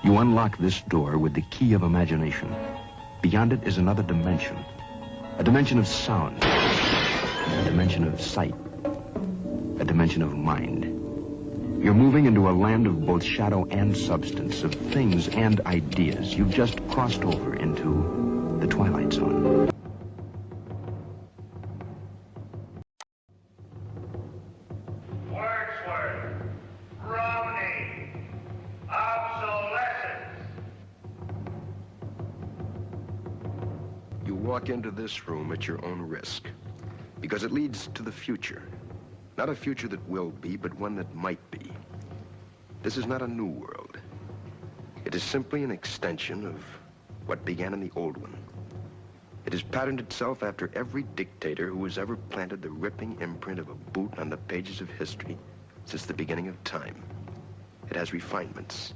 You unlock this door with the key of imagination. Beyond it is another dimension. A dimension of sound. A dimension of sight. A dimension of mind. You're moving into a land of both shadow and substance, of things and ideas. You've just crossed over into the Twilight Zone. Walk into this room at your own risk, because it leads to the future. Not a future that will be, but one that might be. This is not a new world. It is simply an extension of what began in the old one. It has patterned itself after every dictator who has ever planted the ripping imprint of a boot on the pages of history since the beginning of time. It has refinements,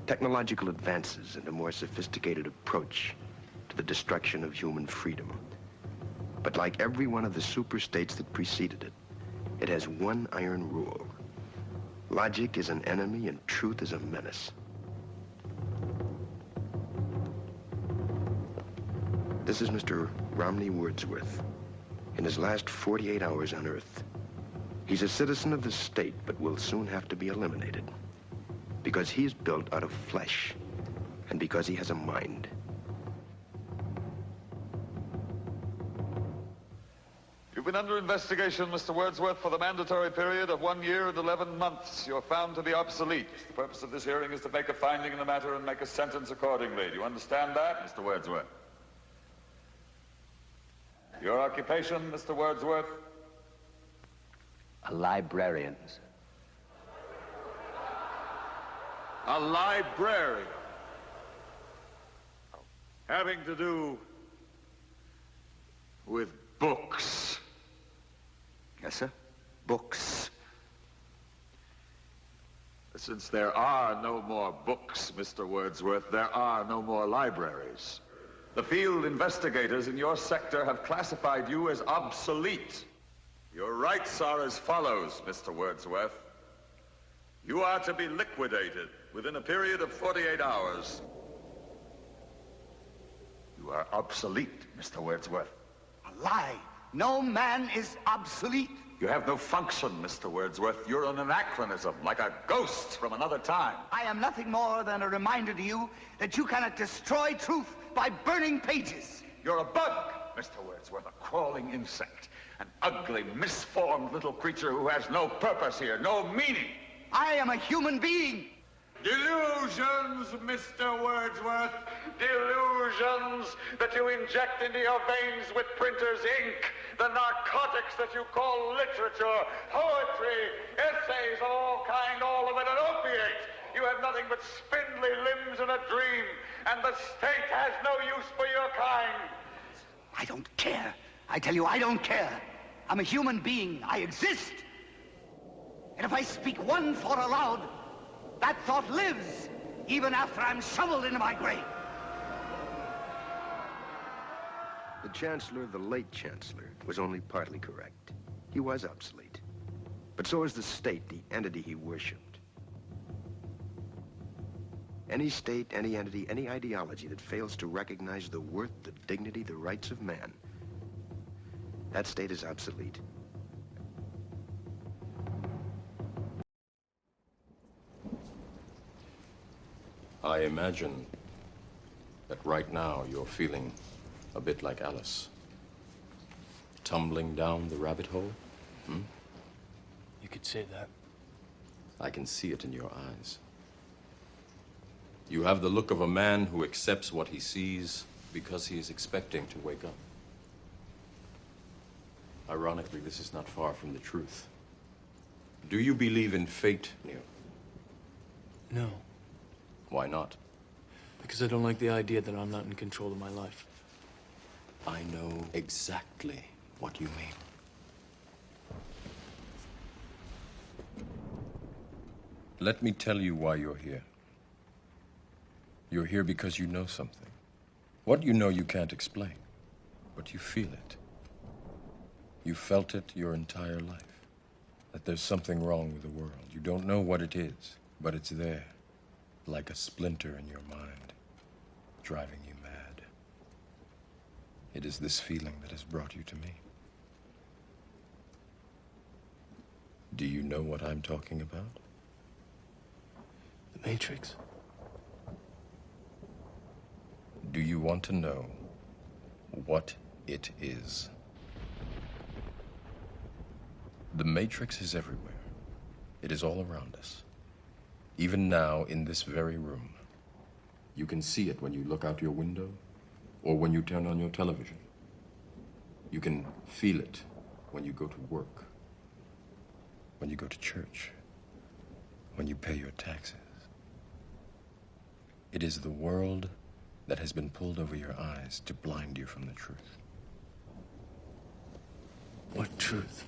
technological advances, and a more sophisticated approach to the destruction of human freedom. But like every one of the super-states that preceded it, it has one iron rule. Logic is an enemy and truth is a menace. This is Mr. Romney Wordsworth in his last 48 hours on Earth. He's a citizen of the state, but will soon have to be eliminated because he is built out of flesh and because he has a mind. You've been under investigation, Mr. Wordsworth, for the mandatory period of 1 year and 11 months. You're found to be obsolete. The purpose of this hearing is to make a finding in the matter and make a sentence accordingly. Do you understand that, Mr. Wordsworth? Your occupation, Mr. Wordsworth? A librarian, sir. A librarian. Having to do with books. Yes, sir. Books. Since there are no more books, Mr. Wordsworth, there are no more libraries. The field investigators in your sector have classified you as obsolete. Your rights are as follows, Mr. Wordsworth. You are to be liquidated within a period of 48 hours. You are obsolete, Mr. Wordsworth. A lie. No man is obsolete. You have no function, Mr. Wordsworth. You're an anachronism, like a ghost from another time. I am nothing more than a reminder to you that you cannot destroy truth by burning pages. You're a bug, Mr. Wordsworth, a crawling insect, an ugly, misformed little creature who has no purpose here, no meaning. I am a human being. Delusions, Mr. Wordsworth. Delusions that you inject into your veins with printer's ink. The narcotics that you call literature, poetry, essays of all kind, all of it an opiate. You have nothing but spindly limbs and a dream, and the state has no use for your kind. I don't care. I tell you, I don't care. I'm a human being. I exist. And if I speak one thought aloud, that thought lives, even after I'm shoveled into my grave. The Chancellor, the late Chancellor, was only partly correct. He was obsolete. But so is the state, the entity he worshipped. Any state, any entity, any ideology that fails to recognize the worth, the dignity, the rights of man, that state is obsolete. I imagine that right now you're feeling a bit like Alice. Tumbling down the rabbit hole? You could say that. I can see it in your eyes. You have the look of a man who accepts what he sees because he is expecting to wake up. Ironically, this is not far from the truth. Do you believe in fate, Neo? No. Why not? Because I don't like the idea that I'm not in control of my life. I know exactly what you mean. Let me tell you why you're here. You're here because you know something. What you know you can't explain, but you feel it. You felt it your entire life, that there's something wrong with the world. You don't know what it is, but it's there. like a splinter in your mind, driving you mad. It is this feeling that has brought you to me. Do you know what I'm talking about? The Matrix. Do you want to know what it is? The Matrix is everywhere. It is all around us. Even now, in this very room. You can see it when you look out your window or when you turn on your television. You can feel it when you go to work, when you go to church, when you pay your taxes. It is the world that has been pulled over your eyes to blind you from the truth. What truth?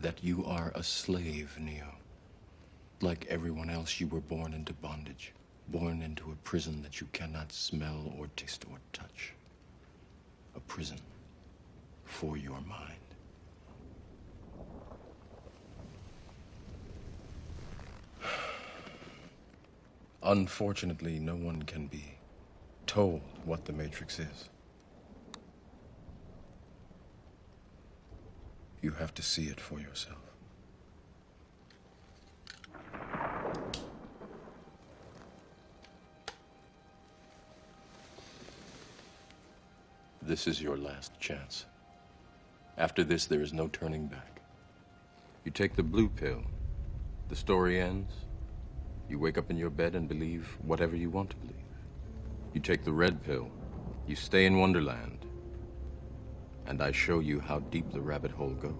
That you are a slave, Neo. Like everyone else, you were born into bondage, born into a prison that you cannot smell or taste or touch. A prison for your mind. Unfortunately, no one can be told what the Matrix is. You have to see it for yourself. This is your last chance. After this, there is no turning back. You take the blue pill, the story ends. You wake up in your bed and believe whatever you want to believe. You take the red pill, you stay in Wonderland, and I show you how deep the rabbit hole goes.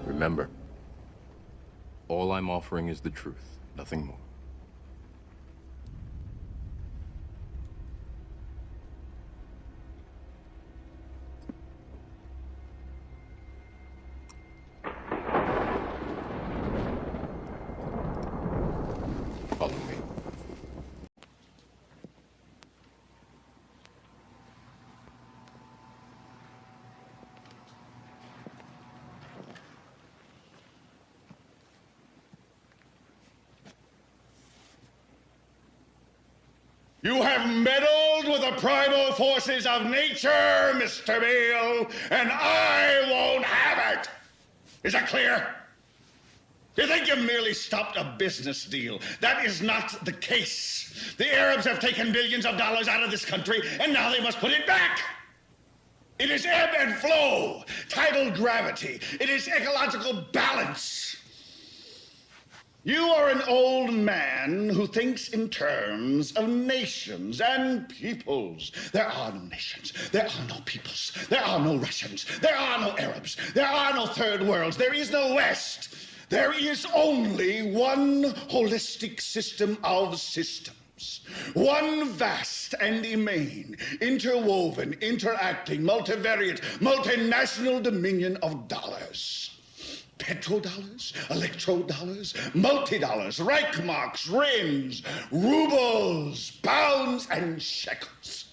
Remember, all I'm offering is the truth, nothing more. Follow me. You have meddled with the primal forces of nature, Mr. Beale, and I won't have it. Is that clear? You think you've merely stopped a business deal. That is not the case. The Arabs have taken billions of dollars out of this country, and now they must put it back. It is ebb and flow, tidal gravity. It is ecological balance. You are an old man who thinks in terms of nations and peoples. There are no nations. There are no peoples. There are no Russians. There are no Arabs. There are no third worlds. There is no West. There is only one holistic system of systems. One vast and immane, interwoven, interacting, multivariate, multinational dominion of dollars. Petrodollars, electrodollars, multi-dollars, Reichmarks, Rins, rubles, pounds, and shekels.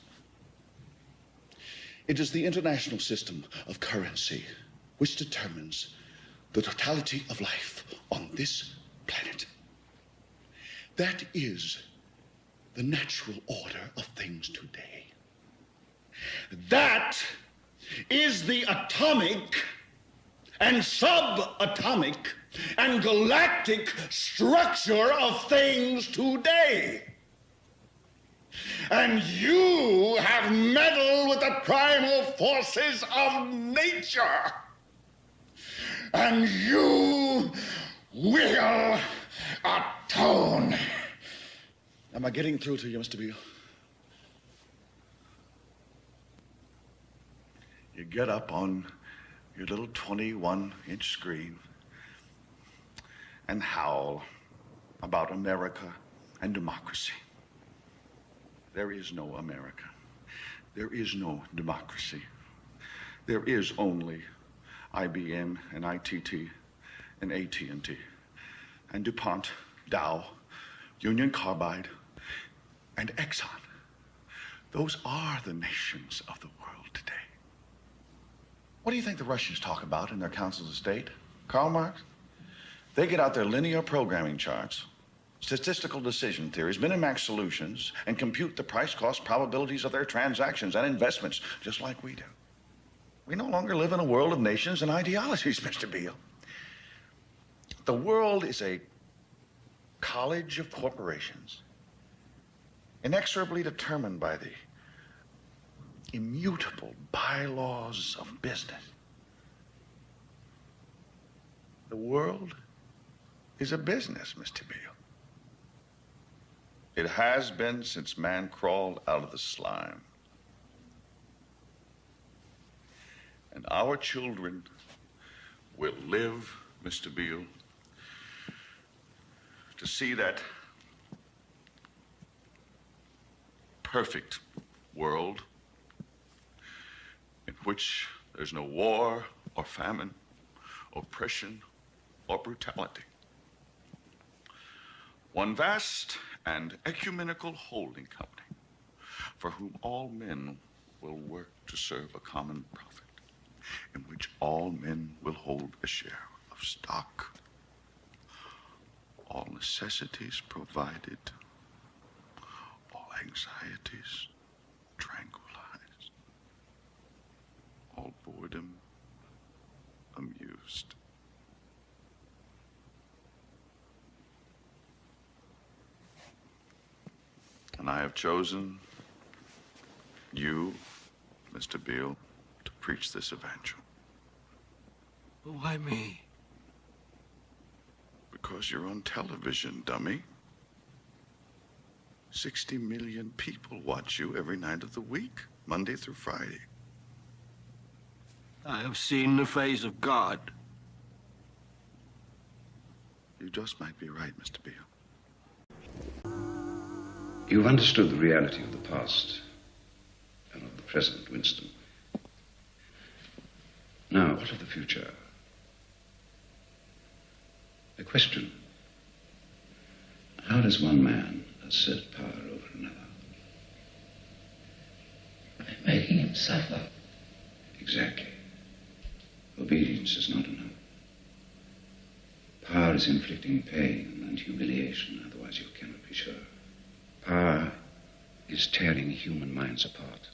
It is the international system of currency which determines the totality of life on this planet. That is the natural order of things today. That is the atomic and subatomic and galactic structure of things today. And you have meddled with the primal forces of nature. And you will atone. Am I getting through to you, Mr. Beale? You get up on your little 21-inch screen and howl about America and democracy. There is no America. There is no democracy. There is only IBM and ITT and AT&T and DuPont, Dow, Union Carbide, and Exxon. Those are the nations of the world today. What do you think the Russians talk about in their councils of state? Karl Marx? They get out their linear programming charts, statistical decision theories, Minimax solutions, and compute the price-cost probabilities of their transactions and investments, just like we do. We no longer live in a world of nations and ideologies, Mr. Beale. The world is a college of corporations, inexorably determined by the immutable bylaws of business. The world is a business, Mr. Beale. It has been since man crawled out of the slime. And our children will live, Mr. Beale, to see that perfect world in which there's no war or famine, oppression or brutality. One vast and ecumenical holding company for whom all men will work to serve a common profit, in which all men will hold a share of stock, all necessities provided, all anxieties tranquilized, all boredom amused. And I have chosen you, Mr. Beale, to preach this evangel. Why me? Because you're on television, dummy. 60 million people watch you every night of the week, Monday through Friday. I have seen the face of God. You just might be right, Mr. Beale. You've understood the reality of the past and of the present, Winston. Now, what of the future? A question. How does one man assert power over another? By making him suffer. Exactly. Obedience is not enough. Power is inflicting pain and humiliation, otherwise you cannot be sure. Power is tearing human minds apart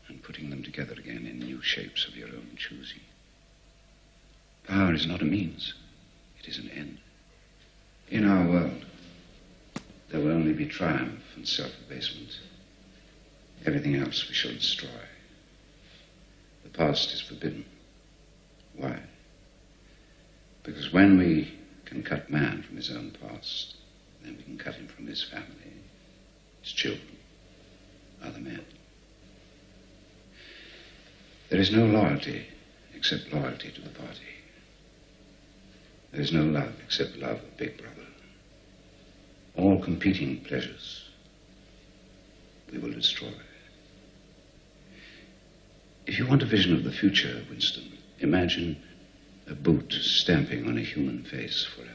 and putting them together again in new shapes of your own choosing. Power is not a means, it is an end. In our world, there will only be triumph and self-abasement. Everything else we shall destroy. The past is forbidden. Why? Because when we can cut man from his own past, then we can cut him from his family, his children, other men. There is no loyalty except loyalty to the party. There is no love except love of Big Brother. All competing pleasures we will destroy. If you want a vision of the future, Winston, imagine a boot stamping on a human face forever.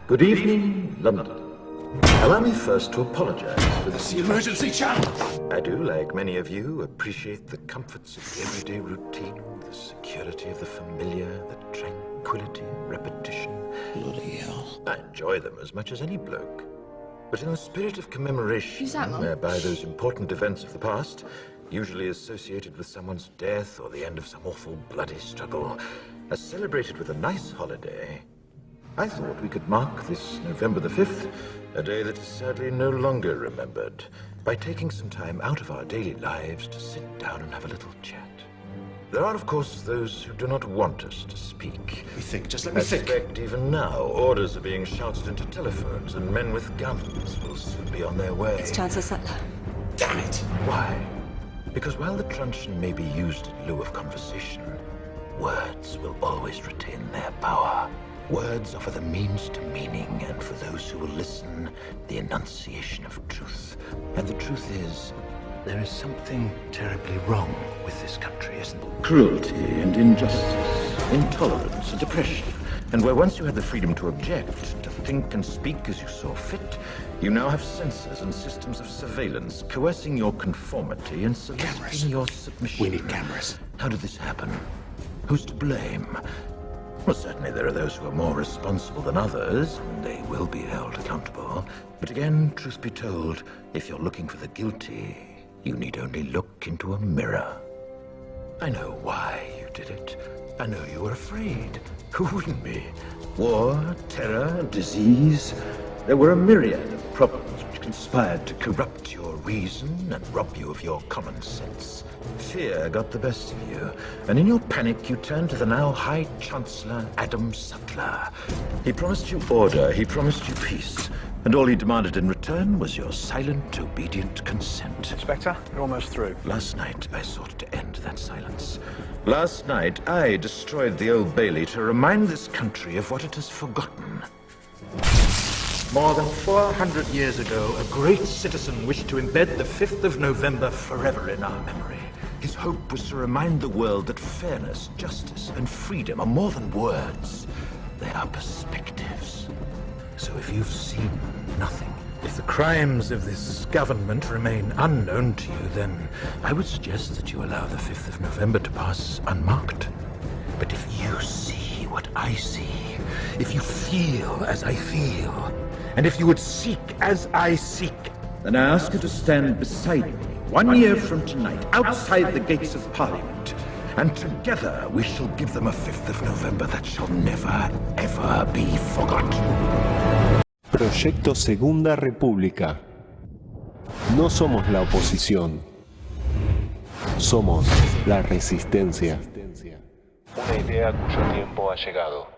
Good evening, London. Allow me first to apologize for this emergency channel. I do, like many of you, appreciate the comforts of the everyday routine, the security of the familiar, the tranquility of repetition. Bloody hell. I enjoy them as much as any bloke. But in the spirit of commemoration, whereby those important events of the past, usually associated with someone's death or the end of some awful bloody struggle, are celebrated with a nice holiday, I thought we could mark this November the 5th, a day that is sadly no longer remembered, by taking some time out of our daily lives to sit down and have a little chat. There are, of course, those who do not want us to speak. Just let me think. I suspect even now, orders are being shouted into telephones, and men with guns will soon be on their way. It's Chancellor Sutler. Damn it! Why? Because while the truncheon may be used in lieu of conversation, words will always retain their power. Words offer the means to meaning, and for those who will listen, the enunciation of truth. And the truth is, there is something terribly wrong with this country, isn't there? Cruelty and injustice, intolerance and oppression, And where once you had the freedom to object, to think and speak as you saw fit, you now have censors and systems of surveillance coercing your conformity and soliciting your submission. We need cameras. How did this happen? Who's to blame? Well, certainly there are those who are more responsible than others, and they will be held accountable. But again, truth be told, if you're looking for the guilty, you need only look into a mirror. I know why you did it. I know you were afraid. Who wouldn't be? War, terror, disease. There were a myriad of problems which conspired to corrupt your reason and rob you of your common sense. Fear got the best of you, and in your panic you turned to the now High Chancellor Adam Sutler. He promised you order, he promised you peace, and all he demanded in return was your silent, obedient consent. Inspector, you're almost through. Last night I sought to end that silence. Last night I destroyed the Old Bailey to remind this country of what it has forgotten. More than 400 years ago, a great citizen wished to embed the 5th of November forever in our memory. His hope was to remind the world that fairness, justice, and freedom are more than words. They are perspectives. So if you've seen nothing, if the crimes of this government remain unknown to you, then I would suggest that you allow the 5th of November to pass unmarked. But if you see what I see, if you feel as I feel, and if you would seek as I seek, then I ask you to stand beside me 1 year from tonight, outside the gates of Parliament, and together we shall give them a 5th of November that shall never, ever be forgotten. Proyecto Segunda República. No somos la oposición. Somos la resistencia. Una idea cuyo tiempo ha llegado.